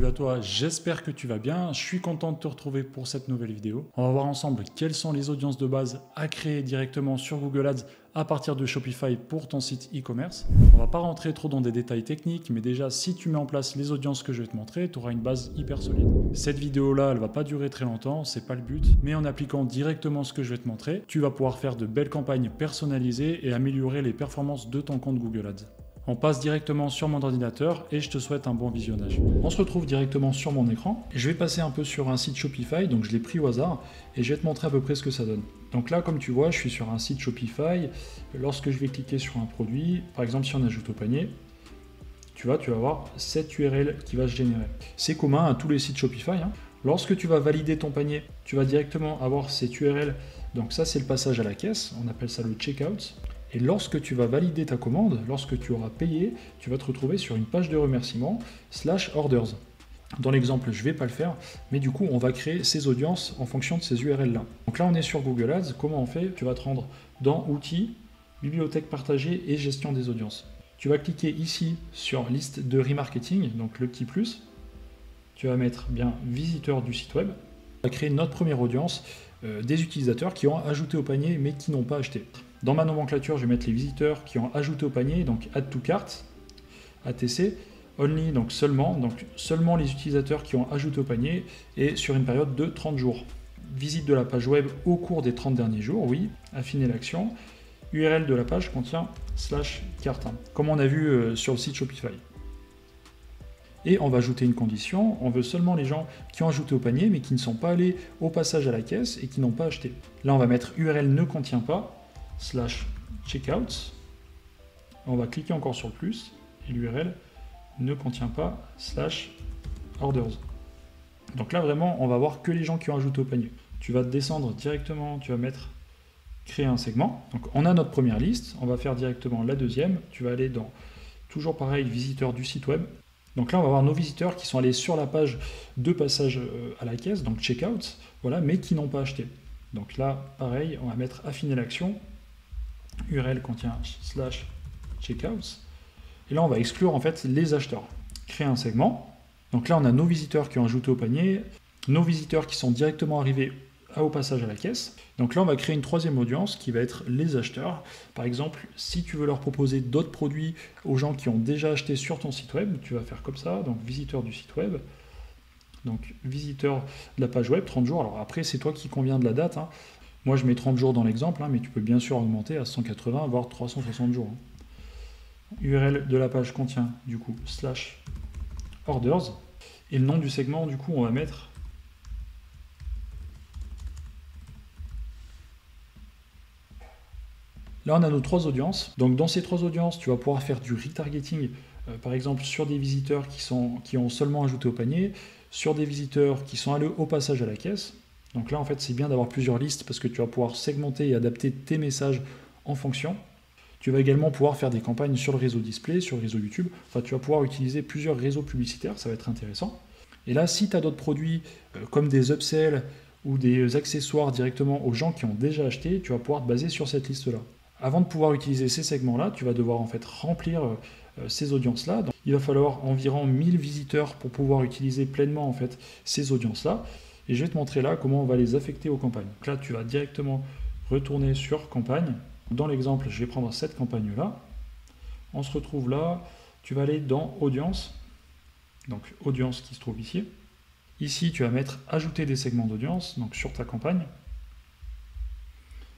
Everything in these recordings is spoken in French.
salut à toi, j'espère que tu vas bien, je suis content de te retrouver pour cette nouvelle vidéo. On va voir ensemble quelles sont les audiences de base à créer directement sur Google Ads à partir de Shopify pour ton site e-commerce. On va pas rentrer trop dans des détails techniques, mais déjà si tu mets en place les audiences que je vais te montrer, tu auras une base hyper solide. Cette vidéo-là, elle va pas durer très longtemps, c'est pas le but, mais en appliquant directement ce que je vais te montrer, tu vas pouvoir faire de belles campagnes personnalisées et améliorer les performances de ton compte Google Ads. On passe directement sur mon ordinateur et je te souhaite un bon visionnage. On se retrouve directement sur mon écran. Je vais passer un peu sur un site Shopify, donc je l'ai pris au hasard et je vais te montrer à peu près ce que ça donne. Donc là, comme tu vois, je suis sur un site Shopify. Lorsque je vais cliquer sur un produit, par exemple si on ajoute au panier, tu vas voir cette URL qui va se générer. C'est commun à tous les sites Shopify, hein. Lorsque tu vas valider ton panier, tu vas directement avoir cette URL. Donc ça, c'est le passage à la caisse. On appelle ça le checkout. Et lorsque tu vas valider ta commande, lorsque tu auras payé, tu vas te retrouver sur une page de remerciement /orders. Dans l'exemple, je ne vais pas le faire, mais du coup, on va créer ces audiences en fonction de ces URL-là. Donc là, on est sur Google Ads. Comment on fait? Tu vas te rendre dans Outils, Bibliothèque partagée et Gestion des audiences. Tu vas cliquer ici sur Liste de remarketing, donc le petit plus. Tu vas mettre bien Visiteurs du site web. On va créer notre première audience des utilisateurs qui ont ajouté au panier mais qui n'ont pas acheté. Dans ma nomenclature, je vais mettre les visiteurs qui ont ajouté au panier, donc Add to Cart, ATC, Only, donc seulement les utilisateurs qui ont ajouté au panier et sur une période de 30 jours. Visite de la page web au cours des 30 derniers jours, oui, affiner l'action. URL de la page contient /carte, comme on a vu sur le site Shopify. Et on va ajouter une condition, on veut seulement les gens qui ont ajouté au panier mais qui ne sont pas allés au passage à la caisse et qui n'ont pas acheté. Là, on va mettre URL ne contient pas, /checkout, on va cliquer encore sur le plus, et l'URL ne contient pas /orders. Donc là vraiment on va voir que les gens qui ont ajouté au panier. Tu vas descendre directement, tu vas mettre créer un segment. Donc on a notre première liste, on va faire directement la deuxième, tu vas aller dans, toujours pareil, visiteurs du site web. Donc là on va voir nos visiteurs qui sont allés sur la page de passage à la caisse, donc checkout, voilà, mais qui n'ont pas acheté. Donc là pareil, on va mettre affiner l'action. URL contient /checkouts. Et là, on va exclure en fait les acheteurs. Créer un segment. Donc là, on a nos visiteurs qui ont ajouté au panier, nos visiteurs qui sont directement arrivés au passage à la caisse. Donc là, on va créer une troisième audience qui va être les acheteurs. Par exemple, si tu veux leur proposer d'autres produits aux gens qui ont déjà acheté sur ton site web, tu vas faire comme ça. Donc, visiteurs du site web. Donc, visiteurs de la page web, 30 jours. Alors après, c'est toi qui conviens de la date, hein. Moi, je mets 30 jours dans l'exemple, hein, mais tu peux bien sûr augmenter à 180, voire 360 jours. URL de la page contient, du coup, /orders. Et le nom du segment, du coup, on va mettre là, on a nos trois audiences. Donc, dans ces trois audiences, tu vas pouvoir faire du retargeting, par exemple, sur des visiteurs qui ont seulement ajouté au panier, sur des visiteurs qui sont allés au passage à la caisse. Donc là, en fait, c'est bien d'avoir plusieurs listes parce que tu vas pouvoir segmenter et adapter tes messages en fonction. Tu vas également pouvoir faire des campagnes sur le réseau display, sur le réseau YouTube. Enfin, tu vas pouvoir utiliser plusieurs réseaux publicitaires, ça va être intéressant. Et là, si tu as d'autres produits comme des upsells ou des accessoires directement aux gens qui ont déjà acheté, tu vas pouvoir te baser sur cette liste-là. Avant de pouvoir utiliser ces segments-là, tu vas devoir en fait remplir ces audiences-là. Donc, il va falloir environ 1000 visiteurs pour pouvoir utiliser pleinement en fait ces audiences-là. Et je vais te montrer là comment on va les affecter aux campagnes. Donc là, tu vas directement retourner sur campagne. Dans l'exemple, je vais prendre cette campagne-là. On se retrouve là. Tu vas aller dans audience. Donc audience qui se trouve ici. Ici, tu vas mettre ajouter des segments d'audience, donc sur ta campagne.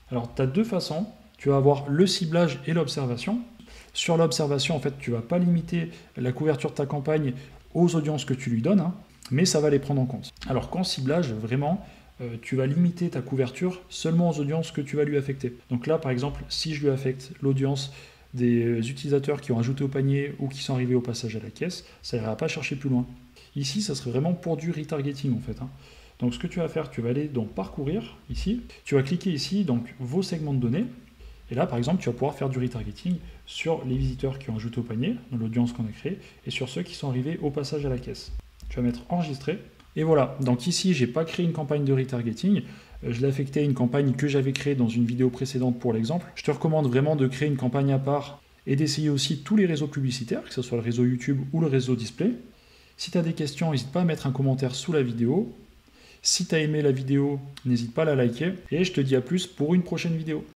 Alors, tu as deux façons. Tu vas avoir le ciblage et l'observation. Sur l'observation, en fait, tu ne vas pas limiter la couverture de ta campagne aux audiences que tu lui donnes, hein, mais ça va les prendre en compte. Alors qu'en ciblage, vraiment, tu vas limiter ta couverture seulement aux audiences que tu vas lui affecter. Donc là, par exemple, si je lui affecte l'audience des utilisateurs qui ont ajouté au panier ou qui sont arrivés au passage à la caisse, ça n'ira pas chercher plus loin. Ici, ça serait vraiment pour du retargeting, en fait, hein. Donc ce que tu vas faire, tu vas aller dans Parcourir, ici. Tu vas cliquer ici, donc vos segments de données. Et là, par exemple, tu vas pouvoir faire du retargeting sur les visiteurs qui ont ajouté au panier, dans l'audience qu'on a créée, et sur ceux qui sont arrivés au passage à la caisse. Tu vas mettre enregistrer. Et voilà, donc ici, je n'ai pas créé une campagne de retargeting. Je l'ai affecté à une campagne que j'avais créée dans une vidéo précédente pour l'exemple. Je te recommande vraiment de créer une campagne à part et d'essayer aussi tous les réseaux publicitaires, que ce soit le réseau YouTube ou le réseau display. Si tu as des questions, n'hésite pas à mettre un commentaire sous la vidéo. Si tu as aimé la vidéo, n'hésite pas à la liker. Et je te dis à plus pour une prochaine vidéo.